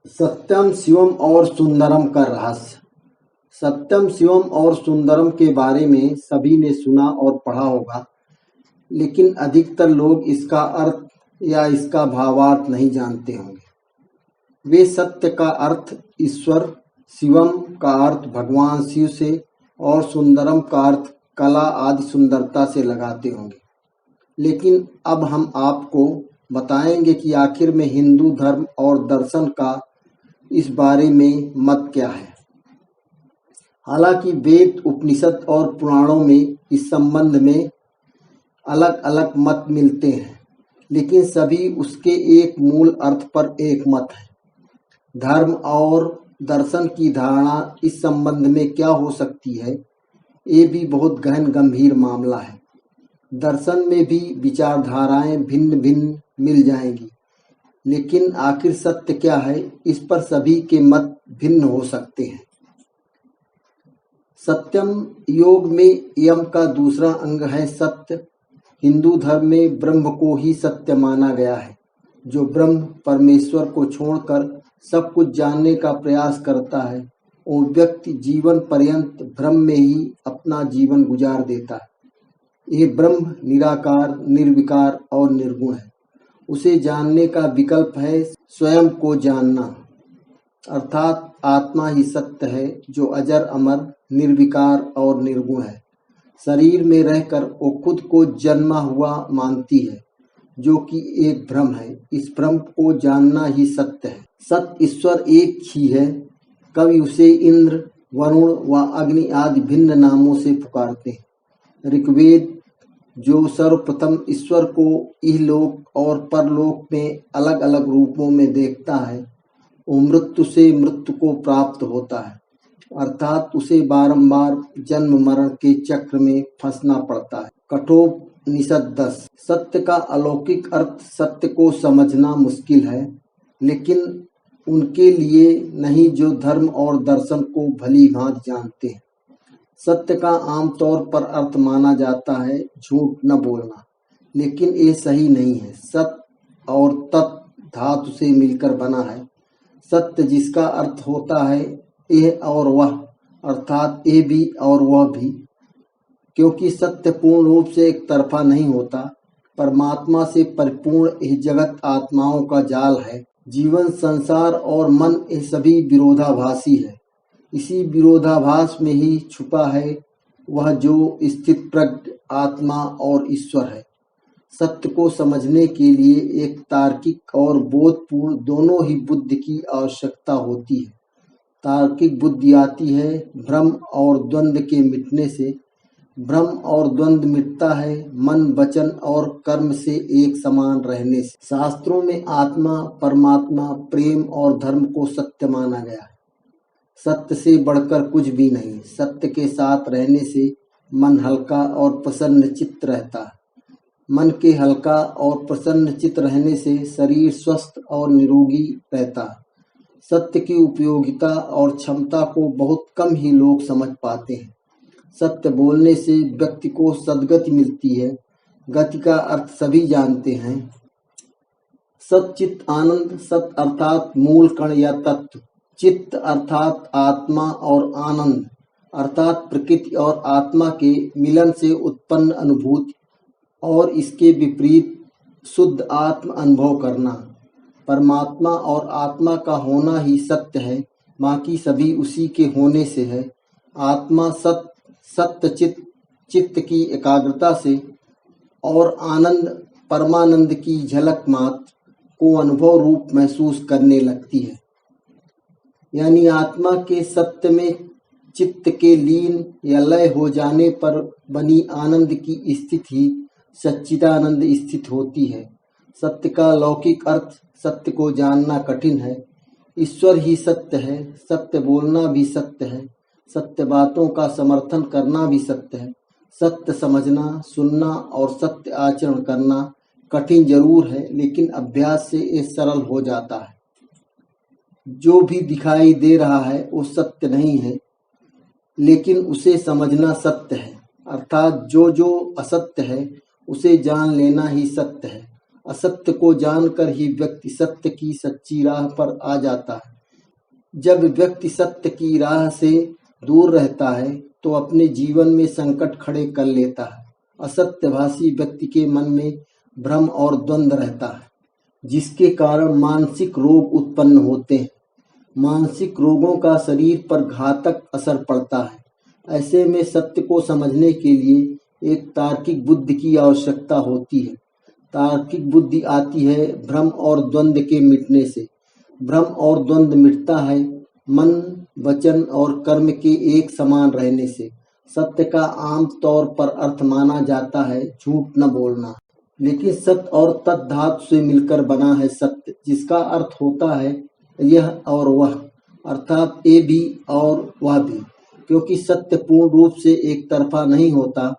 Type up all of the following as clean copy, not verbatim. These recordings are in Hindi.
सत्यम शिवम और सुंदरम का रहस्य। सत्यम शिवम और सुंदरम के बारे में सभी ने सुना और पढ़ा होगा, लेकिन अधिकतर लोग इसका अर्थ या इसका भावार्थ नहीं जानते होंगे। वे सत्य का अर्थ ईश्वर, शिवम का अर्थ भगवान शिव से और सुंदरम का अर्थ कला आदि सुंदरता से लगाते होंगे। लेकिन अब हम आपको बताएंगे कि आखिर में हिंदू धर्म और दर्शन का इस बारे में मत क्या है। हालांकि वेद, उपनिषद और पुराणों में इस संबंध में अलग अलग मत मिलते हैं, लेकिन सभी उसके एक मूल अर्थ पर एक मत है। धर्म और दर्शन की धारणा इस संबंध में क्या हो सकती है, ये भी बहुत गहन गंभीर मामला है। दर्शन में भी विचारधाराएं भिन्न भिन्न मिल जाएंगी, लेकिन आखिर सत्य क्या है, इस पर सभी के मत भिन्न हो सकते हैं। सत्यम योग में यम का दूसरा अंग है सत्य। हिंदू धर्म में ब्रह्म को ही सत्य माना गया है। जो ब्रह्म परमेश्वर को छोड़कर सब कुछ जानने का प्रयास करता है, वो व्यक्ति जीवन पर्यंत भ्रम में ही अपना जीवन गुजार देता है। ये ब्रह्म निराकार, निर्विकार और निर्गुण है। उसे जानने का विकल्प है स्वयं को जानना, अर्थात आत्मा ही सत्य है जो अजर अमर, निर्विकार और निर्गुण है। शरीर में रहकर वो खुद को जन्मा हुआ मानती है, जो कि एक भ्रम है। इस भ्रम को जानना ही सत्य है। सत्य ईश्वर एक ही है। कवि उसे इंद्र, वरुण व अग्नि आदि भिन्न नामों से पुकारते हैं। ऋग्वेद जो सर्वप्रथम ईश्वर को इहलोक और परलोक में अलग अलग रूपों में देखता है, वो मृत्यु से मृत्यु को प्राप्त होता है, अर्थात उसे बारंबार जन्म मरण के चक्र में फंसना पड़ता है। कठोपनिषद 10। सत्य का अलौकिक अर्थ सत्य को समझना मुश्किल है, लेकिन उनके लिए नहीं जो धर्म और दर्शन को भली भांति जानते हैं। सत्य का आमतौर पर अर्थ माना जाता है झूठ न बोलना, लेकिन ये सही नहीं है। सत्य और तत् धातु से मिलकर बना है। सत्य जिसका अर्थ होता है यह और वह, अर्थात ये भी और वह भी, क्योंकि सत्य पूर्ण रूप से एक तरफा नहीं होता। परमात्मा से परिपूर्ण यह जगत आत्माओं का जाल है। जीवन, संसार और मन ये सभी विरोधाभासी है। इसी विरोधाभास में ही छुपा है वह जो स्थित प्रज्ञ आत्मा और ईश्वर है। सत्य को समझने के लिए एक तार्किक और बोधपूर्ण दोनों ही बुद्धि की आवश्यकता होती है। तार्किक बुद्धि आती है भ्रम और द्वंद्व के मिटने से। भ्रम और द्वंद्व मिटता है मन, वचन और कर्म से एक समान रहने से। शास्त्रों में आत्मा, परमात्मा, प्रेम और धर्म को सत्य माना गया है। सत्य से बढ़कर कुछ भी नहीं। सत्य के साथ रहने से मन हल्का और प्रसन्न चित्त रहता है। मन के हल्का और प्रसन्न चित्त रहने से शरीर स्वस्थ और निरोगी रहता है। सत्य की उपयोगिता और क्षमता को बहुत कम ही लोग समझ पाते हैं। सत्य बोलने से व्यक्ति को सद्गति मिलती है। गति का अर्थ सभी जानते हैं। सच्चित आनंद। सत अर्थात मूल कण या तत्व। चित्त अर्थात आत्मा और आनंद अर्थात प्रकृति और आत्मा के मिलन से उत्पन्न अनुभूति और इसके विपरीत शुद्ध आत्म अनुभव करना। परमात्मा और आत्मा का होना ही सत्य है, बाकी सभी उसी के होने से है। आत्मा सत्य चित्त की एकाग्रता से और आनंद परमानंद की झलक मात्र को अनुभव रूप महसूस करने लगती है। यानी आत्मा के सत्य में चित्त के लीन या लय हो जाने पर बनी आनंद की स्थिति सच्चिदानंद स्थित होती है। सत्य का लौकिक अर्थ सत्य को जानना कठिन है। ईश्वर ही सत्य है। सत्य बोलना भी सत्य है। सत्य बातों का समर्थन करना भी सत्य है। सत्य समझना, सुनना और सत्य आचरण करना कठिन जरूर है, लेकिन अभ्यास से ये सरल हो जाता है। जो भी दिखाई दे रहा है वो सत्य नहीं है, लेकिन उसे समझना सत्य है। अर्थात जो असत्य है उसे जान लेना ही सत्य है। असत्य को जानकर ही व्यक्ति सत्य की सच्ची राह पर आ जाता है। जब व्यक्ति सत्य की राह से दूर रहता है तो अपने जीवन में संकट खड़े कर लेता है। असत्यभाषी व्यक्ति के मन में भ्रम और द्वंद्व रहता है, जिसके कारण मानसिक रोग उत्पन्न होते हैं। मानसिक रोगों का शरीर पर घातक असर पड़ता है। ऐसे में सत्य को समझने के लिए एक तार्किक बुद्धि की आवश्यकता होती है। तार्किक बुद्धि आती है भ्रम और द्वंद्व के मिटने से। भ्रम और द्वंद्व मिटता है मन, वचन और कर्म के एक समान रहने से। सत्य का आम तौर पर अर्थ माना जाता है झूठ न बोलना, लेकिन सत्य और तत् धातु से मिलकर बना है सत्य, जिसका अर्थ होता है यह और वह, अर्थात ये भी और वह भी। क्योंकि सत्य पूर्ण रूप से एक तरफा नहीं होता।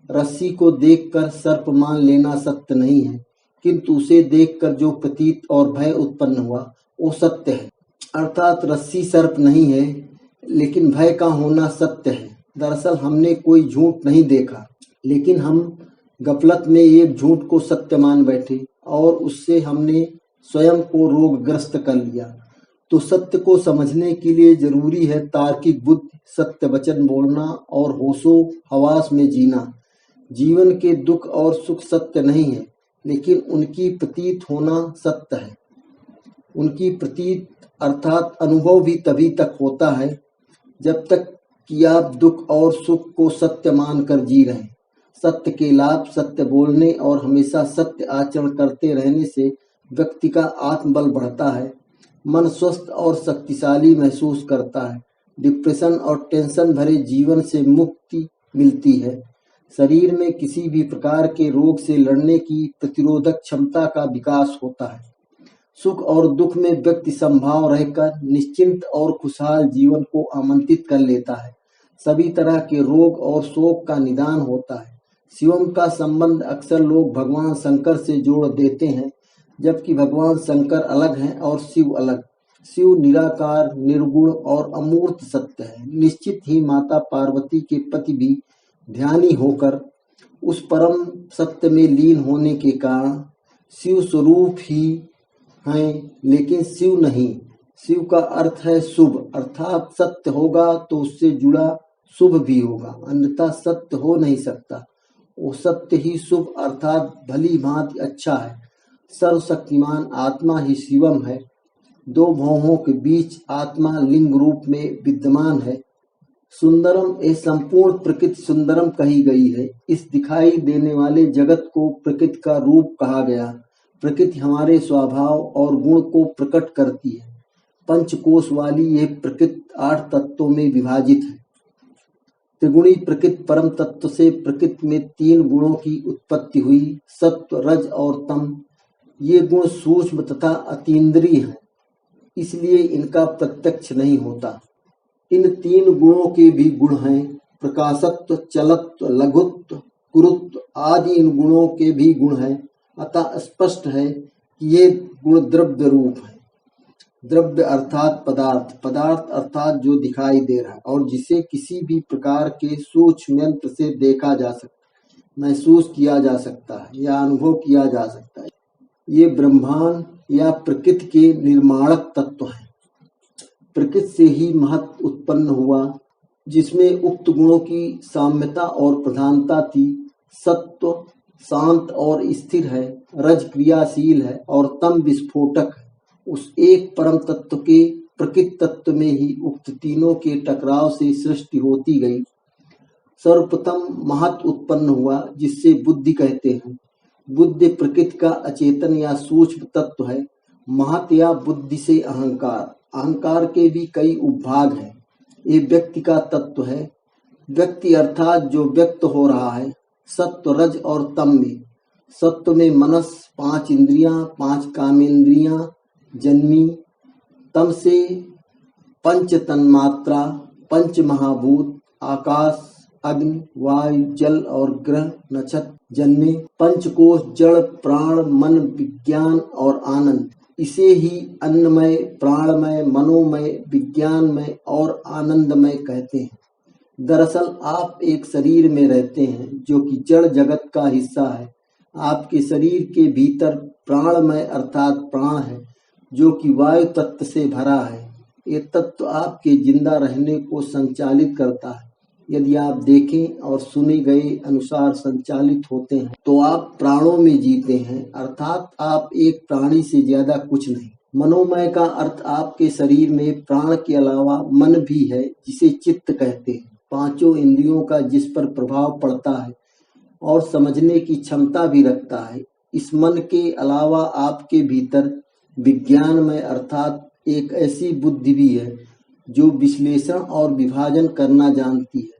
रस्सी को देखकर सर्प मान लेना सत्य नहीं है, किंतु उसे देखकर जो प्रतीत और भय उत्पन्न हुआ वो सत्य है। अर्थात रस्सी सर्प नहीं है, लेकिन भय का होना सत्य है। दरअसल हमने कोई झूठ नहीं देखा, लेकिन हम गफलत में एक झूठ को सत्य मान बैठे और उससे हमने स्वयं को रोगग्रस्त कर लिया। तो सत्य को समझने के लिए जरूरी है तार्किक बुद्धि, सत्य वचन बोलना और होशो हवास में जीना। जीवन के दुख और सुख सत्य नहीं है, लेकिन उनकी प्रतीत होना सत्य है। उनकी प्रतीत अर्थात अनुभव भी तभी तक होता है जब तक कि आप दुख और सुख को सत्य मानकर जी रहे हैं। सत्य के लाभ सत्य बोलने और हमेशा सत्य आचरण करते रहने से व्यक्ति का आत्मबल बढ़ता है, मन स्वस्थ और शक्तिशाली महसूस करता है, डिप्रेशन और टेंशन भरे जीवन से मुक्ति मिलती है, शरीर में किसी भी प्रकार के रोग से लड़ने की प्रतिरोधक क्षमता का विकास होता है। सुख और दुख में व्यक्ति संभाव रहकर निश्चिंत और खुशहाल जीवन को आमंत्रित कर लेता है। सभी तरह के रोग और शोक का निदान होता है। शिवम का संबंध अक्सर लोग भगवान शंकर से जोड़ देते हैं, जबकि भगवान शंकर अलग हैं और शिव अलग। शिव निराकार, निर्गुण और अमूर्त सत्य है। निश्चित ही माता पार्वती के पति भी ध्यानी होकर उस परम सत्य में लीन होने के कारण शिव स्वरूप ही हैं, लेकिन शिव नहीं। शिव का अर्थ है शुभ, अर्थात सत्य होगा तो उससे जुड़ा शुभ भी होगा, अन्यथा सत्य हो नहीं सकता। वो सत्य ही शुभ अर्थात भली भांति अच्छा है। सर्वशक्तिमान आत्मा ही शिवम है। दो भौहों के बीच आत्मा लिंग रूप में विद्यमान है। सुंदरम ये संपूर्ण प्रकृति सुंदरम कही गई है। इस दिखाई देने वाले जगत को प्रकृति का रूप कहा गया। प्रकृति हमारे स्वभाव और गुण को प्रकट करती है। पंचकोश वाली यह प्रकृति 8 तत्वों में विभाजित है। त्रिगुणी प्रकृति परम तत्व से प्रकृति में 3 गुणों की उत्पत्ति हुई, सत्व, रज और तम। ये गुण सूक्ष्म तथा अतीन्द्रिय हैं, इसलिए इनका प्रत्यक्ष नहीं होता। इन 3 गुणों के भी गुण हैं प्रकाशत्व, चलत्व, लघुत्व, कुरुत्व आदि। इन गुणों के भी गुण हैं, अतः स्पष्ट है कि ये गुण द्रव्य रूप है। द्रव्य अर्थात पदार्थ, पदार्थ अर्थात जो दिखाई दे रहा है और जिसे किसी भी प्रकार के सूक्ष्म यंत्र से देखा जा सकता है, महसूस किया जा सकता है या अनुभव किया जा सकता है। ये ब्रह्मांड या प्रकृति के निर्माणक तत्व हैं। प्रकृति से ही महत्व उत्पन्न हुआ, जिसमें उक्त गुणों की साम्यता और प्रधानता थी। सत्व शांत और स्थिर है, रज क्रियाशील है और तम विस्फोटक है। उस एक परम तत्व के प्रकृति तत्व में ही उक्त तीनों के टकराव से सृष्टि होती गई। सर्वप्रथम महत्व उत्पन्न हुआ, जिससे बुद्धि कहते हैं। बुद्धि प्रकृति का अचेतन या सूक्ष्म तत्व है। महत या बुद्धि से अहंकार, अहंकार के भी कई उपभाग हैं। ये व्यक्ति का तत्व है। व्यक्ति अर्थात जो व्यक्त हो रहा है। सत्व, रज और तम में सत्व में मनस, 5 इंद्रियां, 5 कामेंद्रियां जन्मी। तम से 5 तन्मात्रा, 5 महाभूत, आकाश, अग्नि, वायु, जल और ग्रह नक्षत्र जन्मे। 5 कोश, जड़, प्राण, मन, विज्ञान और आनंद। इसे ही अन्नमय, प्राणमय, मनोमय, विज्ञानमय और आनंदमय कहते हैं। दरअसल आप एक शरीर में रहते हैं जो कि जड़ जगत का हिस्सा है। आपके शरीर के भीतर प्राणमय अर्थात प्राण है, जो कि वायु तत्व से भरा है। ये तत्व आपके जिंदा रहने को संचालित करता है। यदि आप देखें और सुने गए अनुसार संचालित होते हैं तो आप प्राणों में जीते हैं, अर्थात आप एक प्राणी से ज्यादा कुछ नहीं। मनोमय का अर्थ आपके शरीर में प्राण के अलावा मन भी है, जिसे चित्त कहते हैं। पांचों इंद्रियों का जिस पर प्रभाव पड़ता है और समझने की क्षमता भी रखता है। इस मन के अलावा आपके भीतर विज्ञानमय अर्थात एक ऐसी बुद्धि भी है जो विश्लेषण और विभाजन करना जानती है।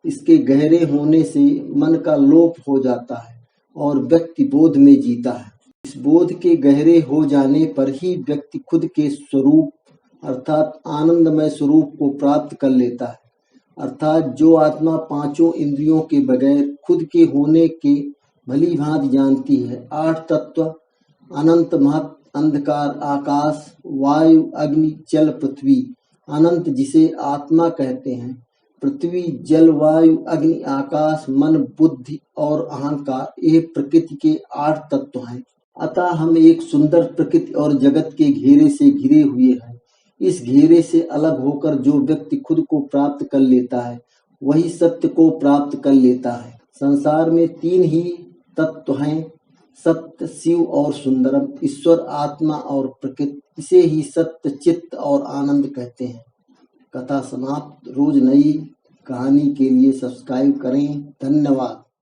इसके गहरे होने से मन का लोप हो जाता है और व्यक्ति बोध में जीता है। इस बोध के गहरे हो जाने पर ही व्यक्ति खुद के स्वरूप अर्थात आनंदमय स्वरूप को प्राप्त कर लेता है। अर्थात जो आत्मा पांचों इंद्रियों के बगैर खुद के होने के भली भांति जानती है, आठ तत्व अनंत महत अंधकार आकाश वायु अग्नि जल पृथ्वी, अनंत जिसे आत्मा कहते हैं, पृथ्वी जल वायु अग्नि आकाश मन बुद्धि और अहंकार, ये प्रकृति के आठ तत्व हैं। अतः हम एक सुंदर प्रकृति और जगत के घेरे से घिरे हुए हैं। इस घेरे से अलग होकर जो व्यक्ति खुद को प्राप्त कर लेता है वही सत्य को प्राप्त कर लेता है। संसार में तीन ही तत्व हैं, सत्य शिव और सुंदरम, ईश्वर आत्मा और प्रकृति। इसे ही सत्य चित्त और आनंद कहते हैं। कथा समाप्त। रोज नई कहानी के लिए सब्सक्राइब करें। धन्यवाद।